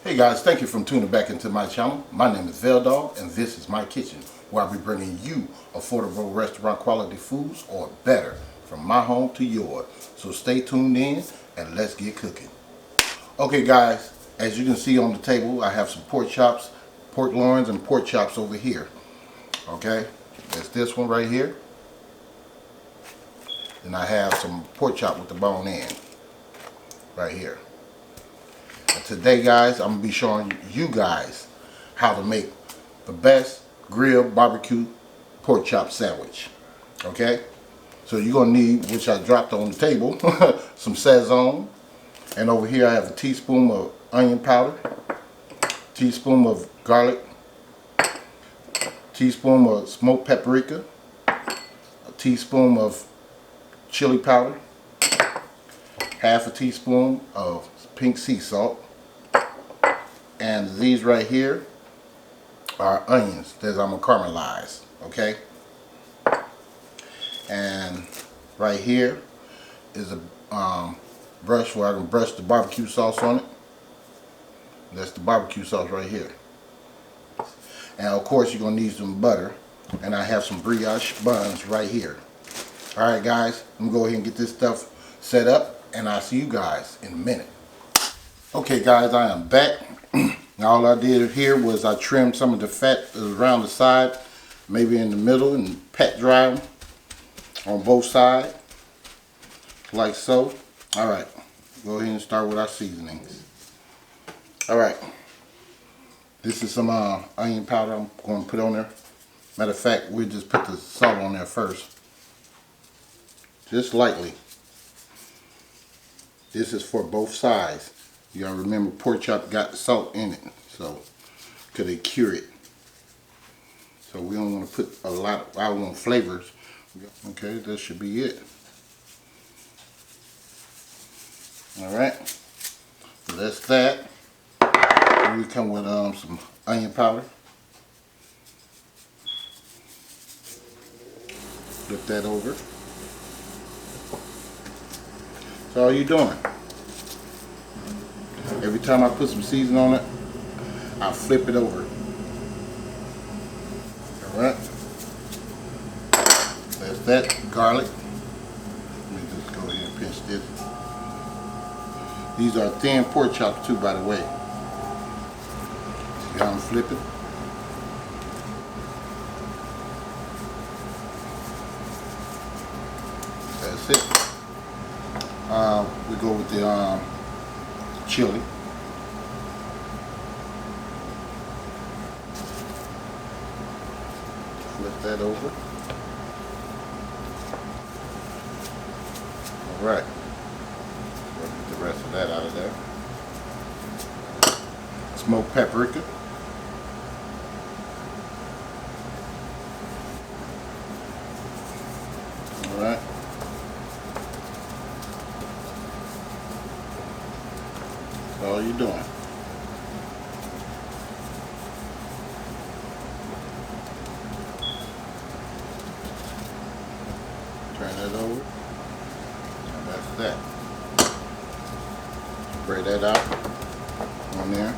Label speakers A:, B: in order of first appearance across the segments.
A: Hey guys, thank you for tuning back into my channel. My name is Veldog and this is my kitchen, where I'll be bringing you affordable restaurant quality foods, or better, from my home to yours. So stay tuned in and let's get cooking. Okay guys, as you can see on the table, I have some pork chops, pork loins and pork chops over here. Okay, there's this one right here. Then I have some pork chop with the bone in right here. Today guys, I'm going to be showing you guys how to make the best grilled barbecue pork chop sandwich. Okay, so you're going to need, which I dropped on the table, some Sazon, and over here I have a teaspoon of onion powder, teaspoon of garlic, teaspoon of smoked paprika, a teaspoon of chili powder, half a teaspoon of pink sea salt, and these right here are onions that I'm gonna caramelize. Okay, and right here is a brush where I can brush the barbecue sauce on it. That's the barbecue sauce right here. And of course you're gonna need some butter, and I have some brioche buns right here. Alright guys, I'm gonna go ahead and get this stuff set up, and I'll see you guys in a minute. Okay guys, I am back. Now all I did here was I trimmed some of the fat around the side, maybe in the middle, and pat dry them on both sides, like so. Alright, go ahead and start with our seasonings. Alright, this is some onion powder I'm going to put on there. Matter of fact, we'll just put the salt on there first, just lightly. This is for both sides. You gotta remember, pork chop got salt in it, so could they cure it? So we don't want to put a lot. I want flavors. Okay, that should be it. All right, so that's that. Then we come with some onion powder. Flip that over. So all you doing? Every time I put some seasoning on it, I flip it over. Alright. That's that. Garlic. Let me just go ahead and pinch this. These are thin pork chops too, by the way. See how I'm flipping? That's it. We go with the chili. Flip that over. Alright. Get the rest of that out of there. Smoked paprika. Alright. That's all you're doing. Turn that over, and that's that. Spray that out on there.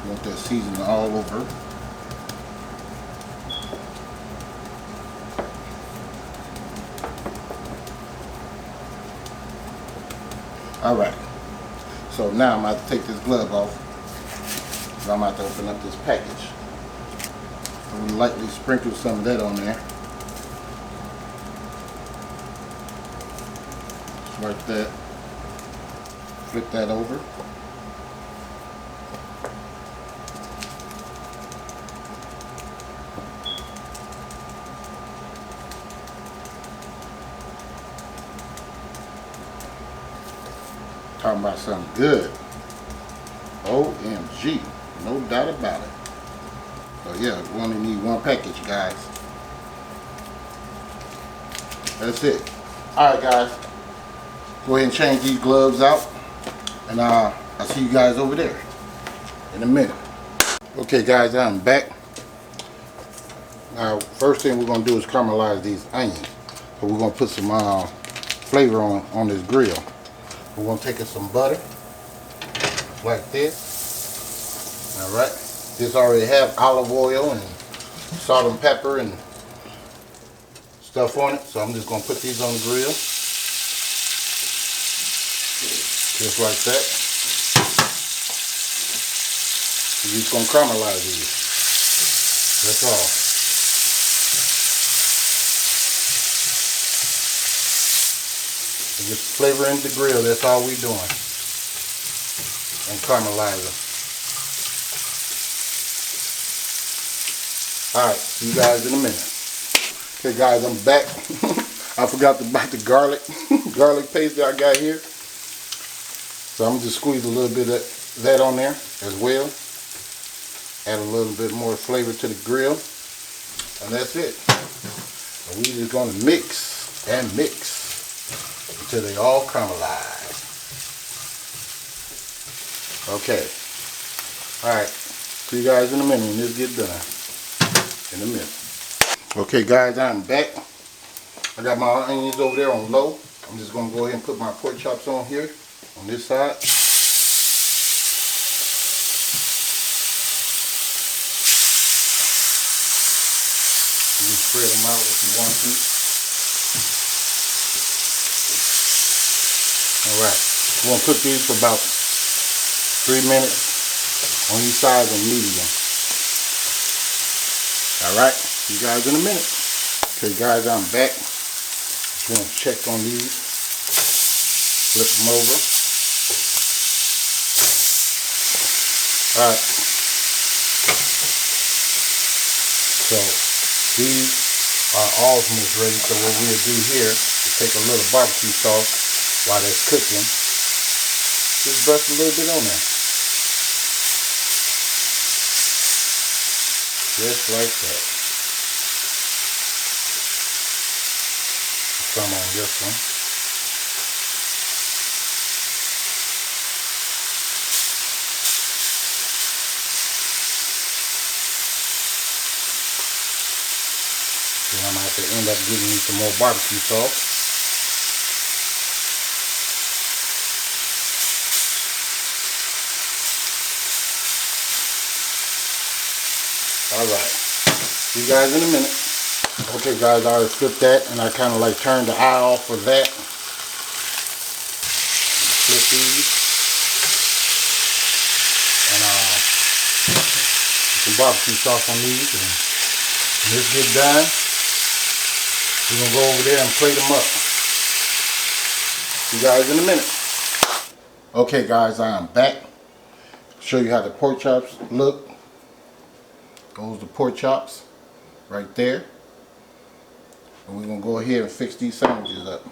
A: You want that seasoning all over. Alright, so now I'm going to take this glove off, and I'm going to open up this package. I'm going to lightly sprinkle some of that on there. Just like that. Flip that over. Talking about something good. OMG. No doubt about it. So yeah, we only need one package, guys. That's it. Alright guys, go ahead and change these gloves out, and I'll see you guys over there in a minute. Okay guys, I'm back. Now first thing we're going to do is caramelize these onions. So we're going to put some flavor on this grill. We're going to take some butter. like this. All right. This already have olive oil and salt and pepper and stuff on it. So I'm just gonna put these on the grill. Just like that. You're just gonna caramelize these. That's all. And just flavoring the grill, that's all we doing. And caramelizing. Alright, see you guys in a minute. Okay guys, I'm back. I forgot about the garlic paste that I got here. So I'm just squeeze a little bit of that on there as well. Add a little bit more flavor to the grill. And that's it. And we just gonna mix and mix until they all caramelize. Okay. Alright. See you guys in a minute when this gets done. In a minute. Okay guys, I'm back. I got my onions over there on low. I'm just gonna go ahead and put my pork chops on here on this side. You can spread them out if you want to. Alright, we're going to cook these for about 3 minutes on each side and medium. Alright, see you guys in a minute. Okay guys, I'm back. Just want to check on these. Flip them over. Alright. So these are almost ready. So what we'll do here is take a little barbecue sauce while that's cooking. Just brush a little bit on there. Just like that. Some on this one. Then I'm going to have to end up giving you some more barbecue sauce. Alright, see you guys in a minute. Okay guys, I already flipped that and I kind of like turned the eye off for that. Flip these. And put some barbecue sauce on these. And when this gets done, we're going to go over there and plate them up. See you guys in a minute. Okay guys, I am back. Show you how the pork chops look. Goes the pork chops right there. And we're going to go ahead and fix these sandwiches up.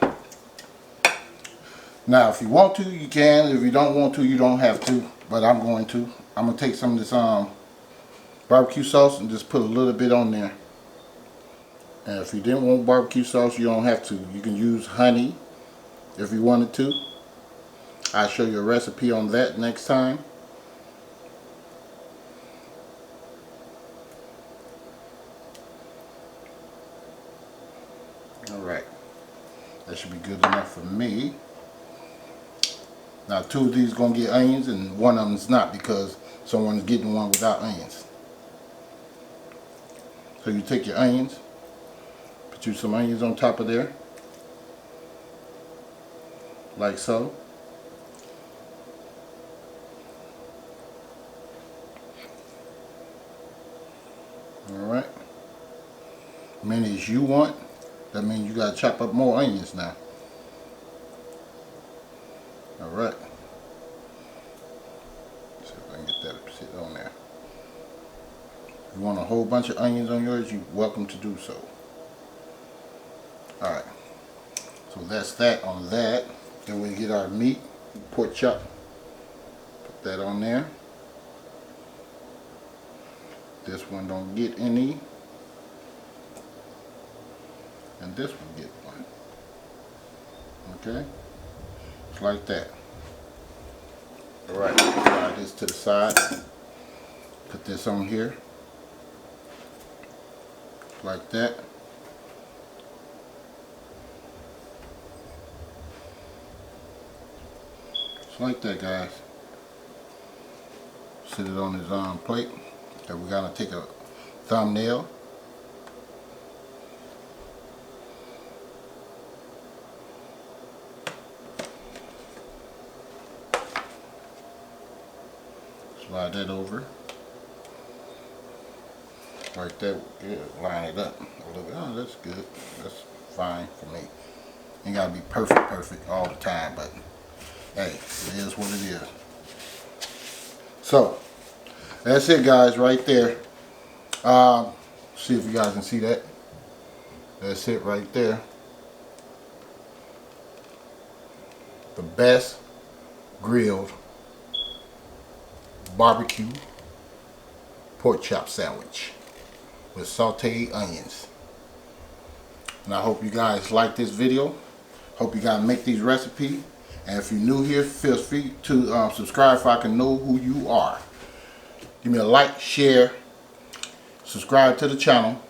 A: Now, if you want to, you can. If you don't want to, you don't have to. But I'm going to. I'm going to take some of this barbecue sauce and just put a little bit on there. And if you didn't want barbecue sauce, you don't have to. You can use honey if you wanted to. I'll show you a recipe on that next time. Alright, that should be good enough for me. Now 2 of these are going to get onions and 1 of them is not because someone's getting one without onions. So you take your onions, put you some onions on top of there, like so. Alright, many as you want. That means you gotta chop up more onions now. Alright. See if I can get that to sit on there. If you want a whole bunch of onions on yours, you're welcome to do so. Alright. So that's that on that. Then we get our meat, pork chop. Put that on there. This one don't get any. And this one get one. Okay? Just like that. Alright, slide this to the side. Put this on here. Like that. Just like that, guys. Sit it on his plate. And we're gonna take a thumbnail. Slide that over. Right there, yeah, line it up a little bit. Oh, that's good. That's fine for me. Ain't gotta be perfect all the time, but hey, it is what it is. So, that's it, guys, right there. See if you guys can see that. That's it right there. The best grilled barbecue pork chop sandwich with sauteed onions. And I hope you guys like this video. Hope you guys make these recipes. And if you're new here, feel free to subscribe so I can know who you are. Give me a like, share, subscribe to the channel,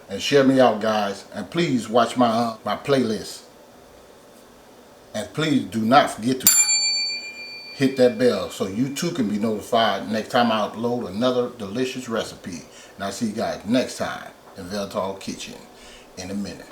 A: and share me out, guys. And please watch my playlist. And please do not forget to hit that bell so you too can be notified next time I upload another delicious recipe. And I'll see you guys next time in Veltal Kitchen in a minute.